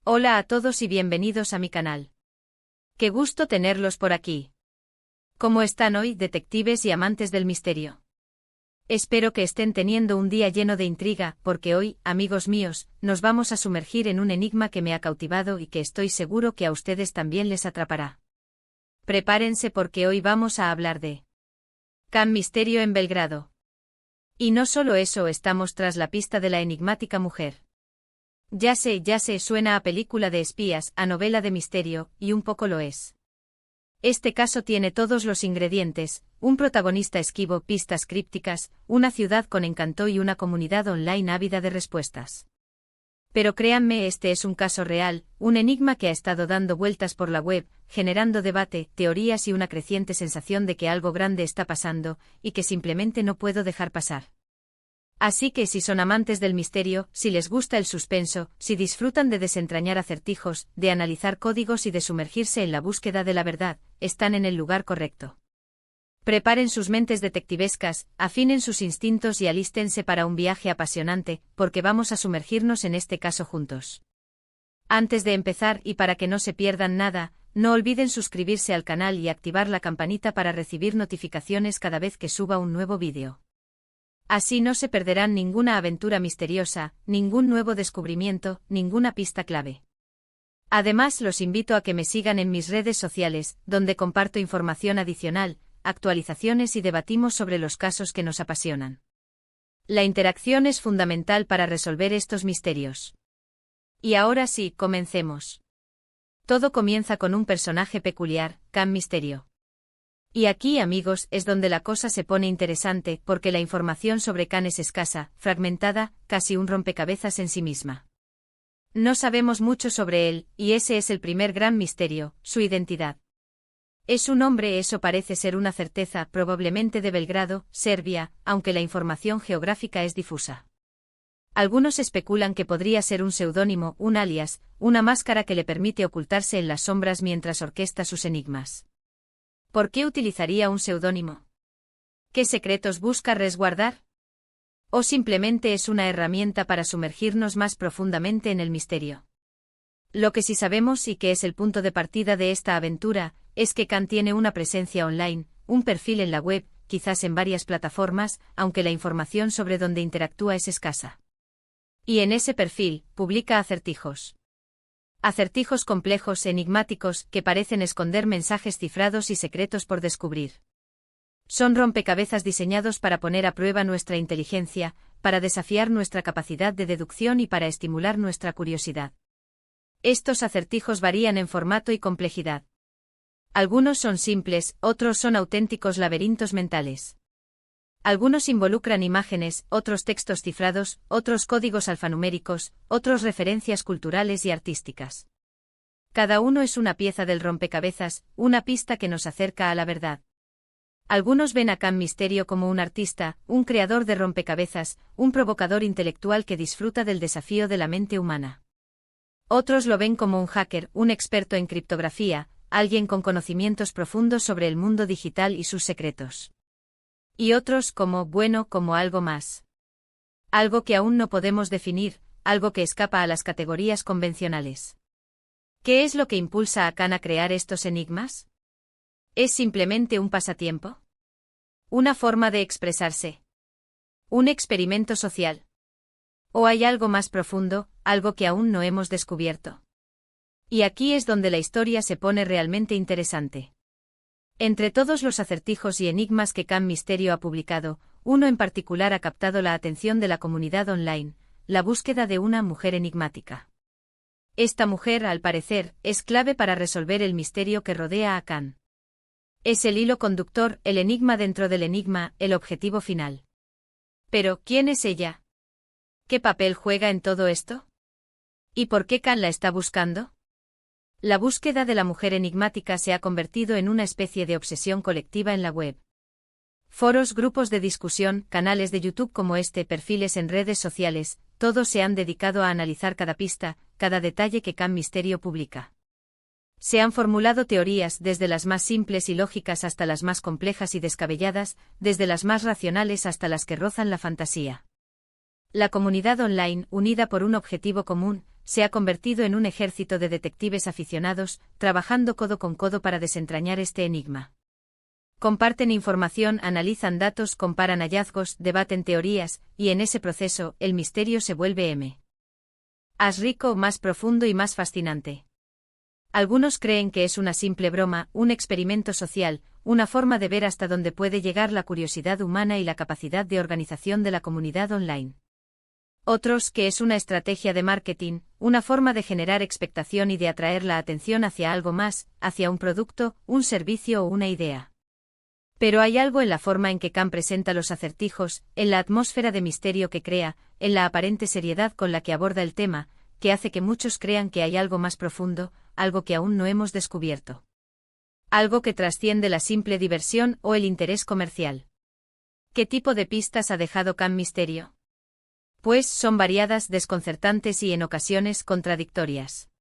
Hola a todos y bienvenidos a mi canal. Qué gusto tenerlos por aquí. ¿Cómo están hoy, detectives y amantes del misterio? Espero que estén teniendo un día lleno de intriga, porque hoy, amigos míos, nos vamos a sumergir en un enigma que me ha cautivado y que estoy seguro que a ustedes también les atrapará. Prepárense porque hoy vamos a hablar de Can Misterio en Belgrado. Y no solo eso, estamos tras la pista de la enigmática mujer. Ya sé, suena a película de espías, a novela de misterio, y un poco lo es. Este caso tiene todos los ingredientes: un protagonista esquivo, pistas crípticas, una ciudad con encanto y una comunidad online ávida de respuestas. Pero créanme, este es un caso real, un enigma que ha estado dando vueltas por la web, generando debate, teorías y una creciente sensación de que algo grande está pasando, y que simplemente no puedo dejar pasar. Así que si son amantes del misterio, si les gusta el suspenso, si disfrutan de desentrañar acertijos, de analizar códigos y de sumergirse en la búsqueda de la verdad, están en el lugar correcto. Preparen sus mentes detectivescas, afinen sus instintos y alístense para un viaje apasionante, porque vamos a sumergirnos en este caso juntos. Antes de empezar y para que no se pierdan nada, no olviden suscribirse al canal y activar la campanita para recibir notificaciones cada vez que suba un nuevo vídeo. Así no se perderán ninguna aventura misteriosa, ningún nuevo descubrimiento, ninguna pista clave. Además, los invito a que me sigan en mis redes sociales, donde comparto información adicional, actualizaciones y debatimos sobre los casos que nos apasionan. La interacción es fundamental para resolver estos misterios. Y ahora sí, comencemos. Todo comienza con un personaje peculiar, Can Misterio. Y aquí, amigos, es donde la cosa se pone interesante, porque la información sobre Can es escasa, fragmentada, casi un rompecabezas en sí misma. No sabemos mucho sobre él, y ese es el primer gran misterio, su identidad. Es un hombre, eso parece ser una certeza, probablemente de Belgrado, Serbia, aunque la información geográfica es difusa. Algunos especulan que podría ser un seudónimo, un alias, una máscara que le permite ocultarse en las sombras mientras orquesta sus enigmas. ¿Por qué utilizaría un seudónimo? ¿Qué secretos busca resguardar? ¿O simplemente es una herramienta para sumergirnos más profundamente en el misterio? Lo que sí sabemos, y que es el punto de partida de esta aventura, es que Can tiene una presencia online, un perfil en la web, quizás en varias plataformas, aunque la información sobre dónde interactúa es escasa. Y en ese perfil, publica acertijos. Acertijos complejos, enigmáticos, que parecen esconder mensajes cifrados y secretos por descubrir. Son rompecabezas diseñados para poner a prueba nuestra inteligencia, para desafiar nuestra capacidad de deducción y para estimular nuestra curiosidad. Estos acertijos varían en formato y complejidad. Algunos son simples, otros son auténticos laberintos mentales. Algunos involucran imágenes, otros textos cifrados, otros códigos alfanuméricos, otros referencias culturales y artísticas. Cada uno es una pieza del rompecabezas, una pista que nos acerca a la verdad. Algunos ven a Can Misterio como un artista, un creador de rompecabezas, un provocador intelectual que disfruta del desafío de la mente humana. Otros lo ven como un hacker, un experto en criptografía, alguien con conocimientos profundos sobre el mundo digital y sus secretos. Y otros como algo más. Algo que aún no podemos definir, algo que escapa a las categorías convencionales. ¿Qué es lo que impulsa a Can a crear estos enigmas? ¿Es simplemente un pasatiempo? ¿Una forma de expresarse? ¿Un experimento social? ¿O hay algo más profundo, algo que aún no hemos descubierto? Y aquí es donde la historia se pone realmente interesante. Entre todos los acertijos y enigmas que Can Misterio ha publicado, uno en particular ha captado la atención de la comunidad online: la búsqueda de una mujer enigmática. Esta mujer, al parecer, es clave para resolver el misterio que rodea a Can. Es el hilo conductor, el enigma dentro del enigma, el objetivo final. Pero, ¿quién es ella? ¿Qué papel juega en todo esto? ¿Y por qué Can la está buscando? La búsqueda de la mujer enigmática se ha convertido en una especie de obsesión colectiva en la web. Foros, grupos de discusión, canales de YouTube como este, perfiles en redes sociales, todos se han dedicado a analizar cada pista, cada detalle que Can Misterio publica. Se han formulado teorías, desde las más simples y lógicas hasta las más complejas y descabelladas, desde las más racionales hasta las que rozan la fantasía. La comunidad online, unida por un objetivo común, se ha convertido en un ejército de detectives aficionados, trabajando codo con codo para desentrañar este enigma. Comparten información, analizan datos, comparan hallazgos, debaten teorías, y en ese proceso, el misterio se vuelve más rico, más profundo y más fascinante. Algunos creen que es una simple broma, un experimento social, una forma de ver hasta dónde puede llegar la curiosidad humana y la capacidad de organización de la comunidad online. Otros que es una estrategia de marketing, una forma de generar expectación y de atraer la atención hacia algo más, hacia un producto, un servicio o una idea. Pero hay algo en la forma en que Khan presenta los acertijos, en la atmósfera de misterio que crea, en la aparente seriedad con la que aborda el tema, que hace que muchos crean que hay algo más profundo, algo que aún no hemos descubierto. Algo que trasciende la simple diversión o el interés comercial. ¿Qué tipo de pistas ha dejado Khan Misterio? Pues son variadas, desconcertantes y en ocasiones contradictorias.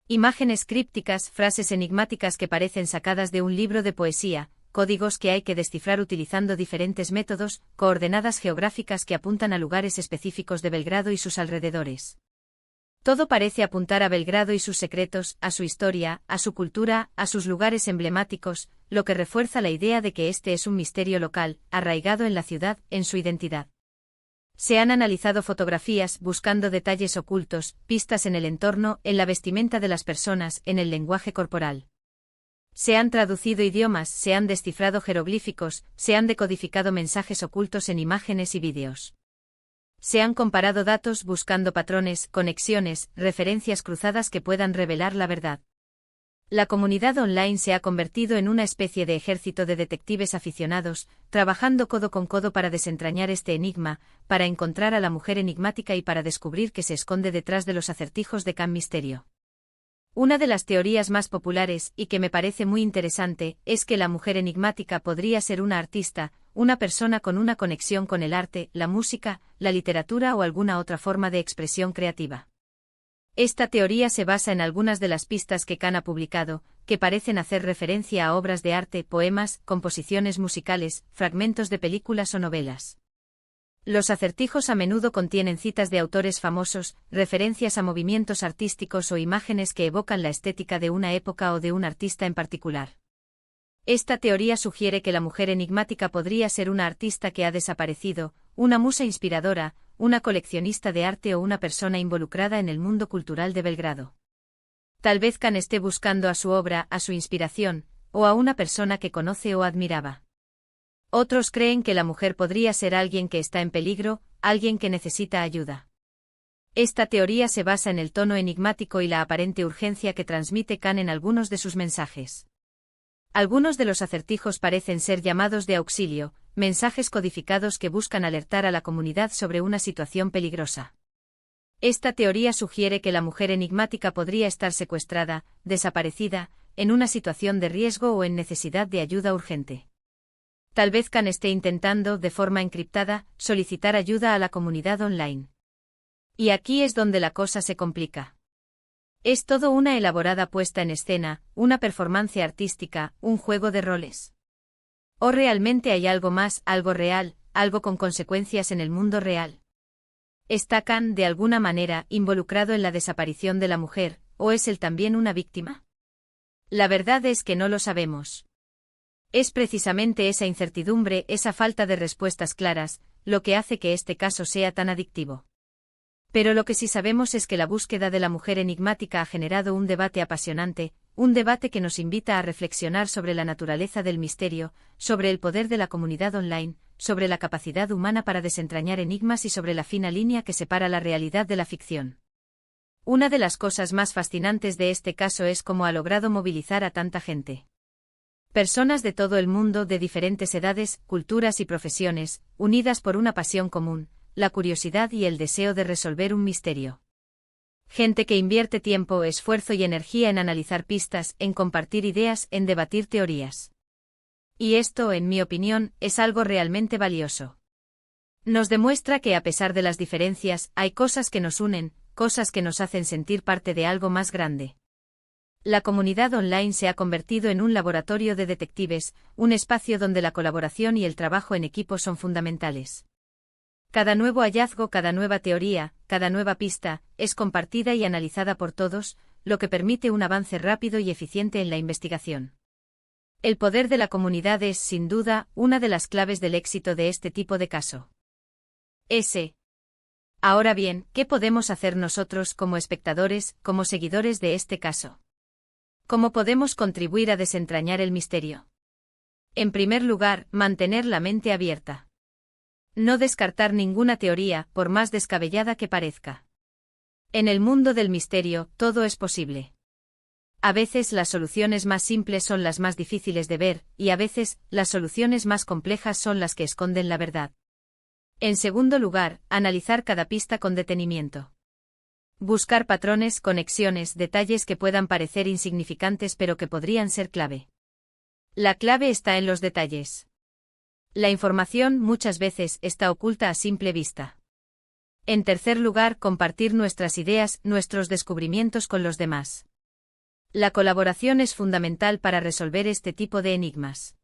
Imágenes crípticas, frases enigmáticas que parecen sacadas de un libro de poesía, códigos que hay que descifrar utilizando diferentes métodos, coordenadas geográficas que apuntan a lugares específicos de Belgrado y sus alrededores. Todo parece apuntar a Belgrado y sus secretos, a su historia, a su cultura, a sus lugares emblemáticos, lo que refuerza la idea de que este es un misterio local, arraigado en la ciudad, en su identidad. Se han analizado fotografías, buscando detalles ocultos, pistas en el entorno, en la vestimenta de las personas, en el lenguaje corporal. Se han traducido idiomas, se han descifrado jeroglíficos, se han decodificado mensajes ocultos en imágenes y vídeos. Se han comparado datos buscando patrones, conexiones, referencias cruzadas que puedan revelar la verdad. La comunidad online se ha convertido en una especie de ejército de detectives aficionados, trabajando codo con codo para desentrañar este enigma, para encontrar a la mujer enigmática y para descubrir qué se esconde detrás de los acertijos de Khan Misterio. Una de las teorías más populares, y que me parece muy interesante, es que la mujer enigmática podría ser una artista, una persona con una conexión con el arte, la música, la literatura o alguna otra forma de expresión creativa. Esta teoría se basa en algunas de las pistas que Khan ha publicado, que parecen hacer referencia a obras de arte, poemas, composiciones musicales, fragmentos de películas o novelas. Los acertijos a menudo contienen citas de autores famosos, referencias a movimientos artísticos o imágenes que evocan la estética de una época o de un artista en particular. Esta teoría sugiere que la mujer enigmática podría ser una artista que ha desaparecido, una musa inspiradora, una coleccionista de arte o una persona involucrada en el mundo cultural de Belgrado. Tal vez Khan esté buscando a su obra, a su inspiración, o a una persona que conoce o admiraba. Otros creen que la mujer podría ser alguien que está en peligro, alguien que necesita ayuda. Esta teoría se basa en el tono enigmático y la aparente urgencia que transmite Khan en algunos de sus mensajes. Algunos de los acertijos parecen ser llamados de auxilio, mensajes codificados que buscan alertar a la comunidad sobre una situación peligrosa. Esta teoría sugiere que la mujer enigmática podría estar secuestrada, desaparecida, en una situación de riesgo o en necesidad de ayuda urgente. Tal vez Khan esté intentando, de forma encriptada, solicitar ayuda a la comunidad online. Y aquí es donde la cosa se complica. Es todo una elaborada puesta en escena, una performance artística, un juego de roles. ¿O realmente hay algo más, algo real, algo con consecuencias en el mundo real? ¿Está Khan, de alguna manera, involucrado en la desaparición de la mujer, o es él también una víctima? La verdad es que no lo sabemos. Es precisamente esa incertidumbre, esa falta de respuestas claras, lo que hace que este caso sea tan adictivo. Pero lo que sí sabemos es que la búsqueda de la mujer enigmática ha generado un debate apasionante, un debate que nos invita a reflexionar sobre la naturaleza del misterio, sobre el poder de la comunidad online, sobre la capacidad humana para desentrañar enigmas y sobre la fina línea que separa la realidad de la ficción. Una de las cosas más fascinantes de este caso es cómo ha logrado movilizar a tanta gente. Personas de todo el mundo, de diferentes edades, culturas y profesiones, unidas por una pasión común, la curiosidad y el deseo de resolver un misterio. Gente que invierte tiempo, esfuerzo y energía en analizar pistas, en compartir ideas, en debatir teorías. Y esto, en mi opinión, es algo realmente valioso. Nos demuestra que a pesar de las diferencias, hay cosas que nos unen, cosas que nos hacen sentir parte de algo más grande. La comunidad online se ha convertido en un laboratorio de detectives, un espacio donde la colaboración y el trabajo en equipo son fundamentales. Cada nuevo hallazgo, cada nueva teoría, cada nueva pista, es compartida y analizada por todos, lo que permite un avance rápido y eficiente en la investigación. El poder de la comunidad es, sin duda, una de las claves del éxito de este tipo de caso. Ahora bien, ¿qué podemos hacer nosotros como espectadores, como seguidores de este caso? ¿Cómo podemos contribuir a desentrañar el misterio? En primer lugar, mantener la mente abierta. No descartar ninguna teoría, por más descabellada que parezca. En el mundo del misterio, todo es posible. A veces las soluciones más simples son las más difíciles de ver, y a veces, las soluciones más complejas son las que esconden la verdad. En segundo lugar, analizar cada pista con detenimiento. Buscar patrones, conexiones, detalles que puedan parecer insignificantes pero que podrían ser clave. La clave está en los detalles. La información, muchas veces, está oculta a simple vista. En tercer lugar, compartir nuestras ideas, nuestros descubrimientos con los demás. La colaboración es fundamental para resolver este tipo de enigmas.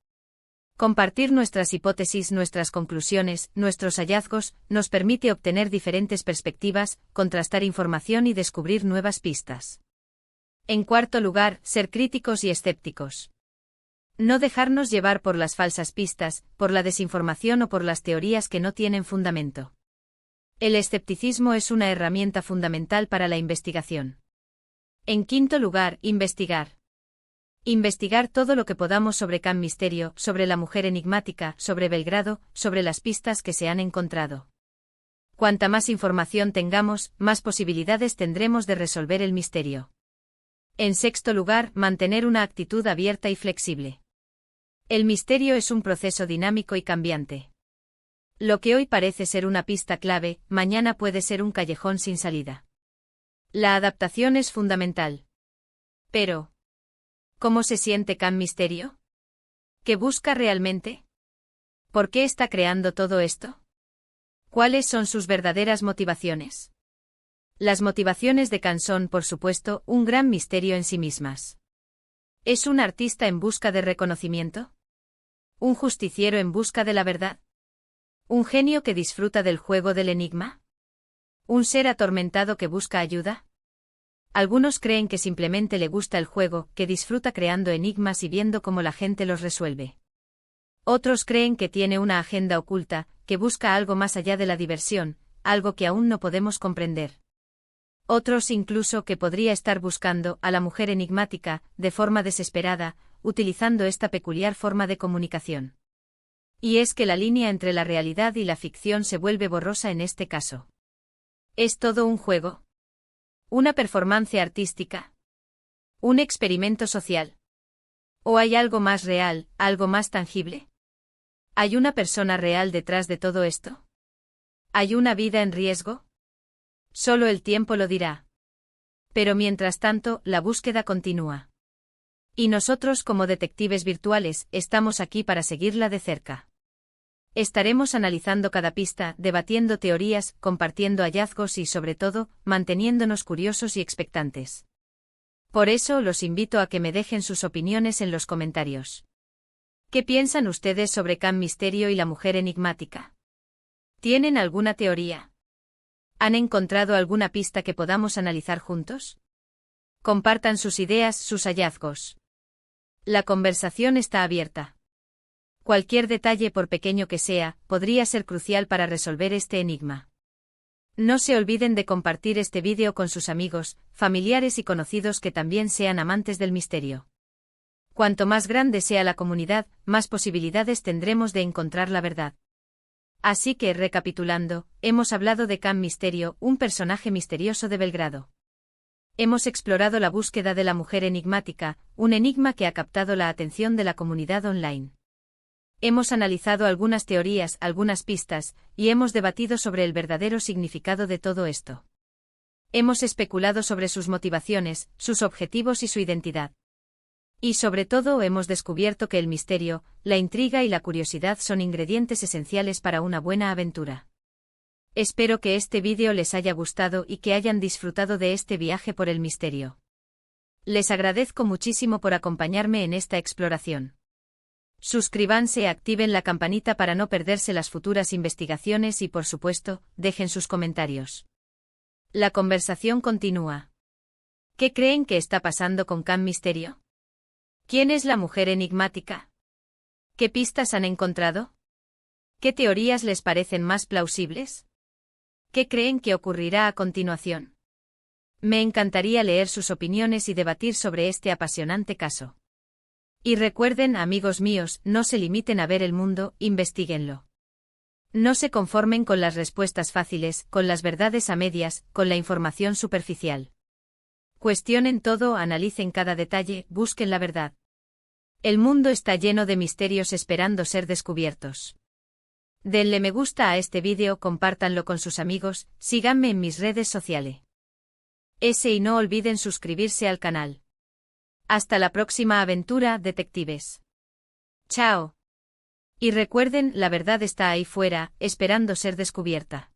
Compartir nuestras hipótesis, nuestras conclusiones, nuestros hallazgos, nos permite obtener diferentes perspectivas, contrastar información y descubrir nuevas pistas. En cuarto lugar, ser críticos y escépticos. No dejarnos llevar por las falsas pistas, por la desinformación o por las teorías que no tienen fundamento. El escepticismo es una herramienta fundamental para la investigación. En quinto lugar, investigar. Investigar todo lo que podamos sobre Can Misterio, sobre la mujer enigmática, sobre Belgrado, sobre las pistas que se han encontrado. Cuanta más información tengamos, más posibilidades tendremos de resolver el misterio. En sexto lugar, mantener una actitud abierta y flexible. El misterio es un proceso dinámico y cambiante. Lo que hoy parece ser una pista clave, mañana puede ser un callejón sin salida. La adaptación es fundamental. Pero, ¿cómo se siente Can Misterio? ¿Qué busca realmente? ¿Por qué está creando todo esto? ¿Cuáles son sus verdaderas motivaciones? Las motivaciones de Can son, por supuesto, un gran misterio en sí mismas. ¿Es un artista en busca de reconocimiento? ¿Un justiciero en busca de la verdad? ¿Un genio que disfruta del juego del enigma? ¿Un ser atormentado que busca ayuda? Algunos creen que simplemente le gusta el juego, que disfruta creando enigmas y viendo cómo la gente los resuelve. Otros creen que tiene una agenda oculta, que busca algo más allá de la diversión, algo que aún no podemos comprender. Otros incluso que podría estar buscando a la mujer enigmática, de forma desesperada, utilizando esta peculiar forma de comunicación. Y es que la línea entre la realidad y la ficción se vuelve borrosa en este caso. ¿Es todo un juego? ¿Una performance artística? ¿Un experimento social? ¿O hay algo más real, algo más tangible? ¿Hay una persona real detrás de todo esto? ¿Hay una vida en riesgo? Solo el tiempo lo dirá. Pero mientras tanto, la búsqueda continúa. Y nosotros como detectives virtuales, estamos aquí para seguirla de cerca. Estaremos analizando cada pista, debatiendo teorías, compartiendo hallazgos y, sobre todo, manteniéndonos curiosos y expectantes. Por eso los invito a que me dejen sus opiniones en los comentarios. ¿Qué piensan ustedes sobre Can Misterio y la mujer enigmática? ¿Tienen alguna teoría? ¿Han encontrado alguna pista que podamos analizar juntos? Compartan sus ideas, sus hallazgos. La conversación está abierta. Cualquier detalle, por pequeño que sea, podría ser crucial para resolver este enigma. No se olviden de compartir este vídeo con sus amigos, familiares y conocidos que también sean amantes del misterio. Cuanto más grande sea la comunidad, más posibilidades tendremos de encontrar la verdad. Así que, recapitulando, hemos hablado de Can Misterio, un personaje misterioso de Belgrado. Hemos explorado la búsqueda de la mujer enigmática, un enigma que ha captado la atención de la comunidad online. Hemos analizado algunas teorías, algunas pistas, y hemos debatido sobre el verdadero significado de todo esto. Hemos especulado sobre sus motivaciones, sus objetivos y su identidad. Y sobre todo hemos descubierto que el misterio, la intriga y la curiosidad son ingredientes esenciales para una buena aventura. Espero que este vídeo les haya gustado y que hayan disfrutado de este viaje por el misterio. Les agradezco muchísimo por acompañarme en esta exploración. Suscríbanse y activen la campanita para no perderse las futuras investigaciones y por supuesto, dejen sus comentarios. La conversación continúa. ¿Qué creen que está pasando con Cam Misterio? ¿Quién es la mujer enigmática? ¿Qué pistas han encontrado? ¿Qué teorías les parecen más plausibles? ¿Qué creen que ocurrirá a continuación? Me encantaría leer sus opiniones y debatir sobre este apasionante caso. Y recuerden, amigos míos, no se limiten a ver el mundo, investíguenlo. No se conformen con las respuestas fáciles, con las verdades a medias, con la información superficial. Cuestionen todo, analicen cada detalle, busquen la verdad. El mundo está lleno de misterios esperando ser descubiertos. Denle me gusta a este vídeo, compártanlo con sus amigos, síganme en mis redes sociales. Y no olviden suscribirse al canal. Hasta la próxima aventura, detectives. Chao. Y recuerden, la verdad está ahí fuera, esperando ser descubierta.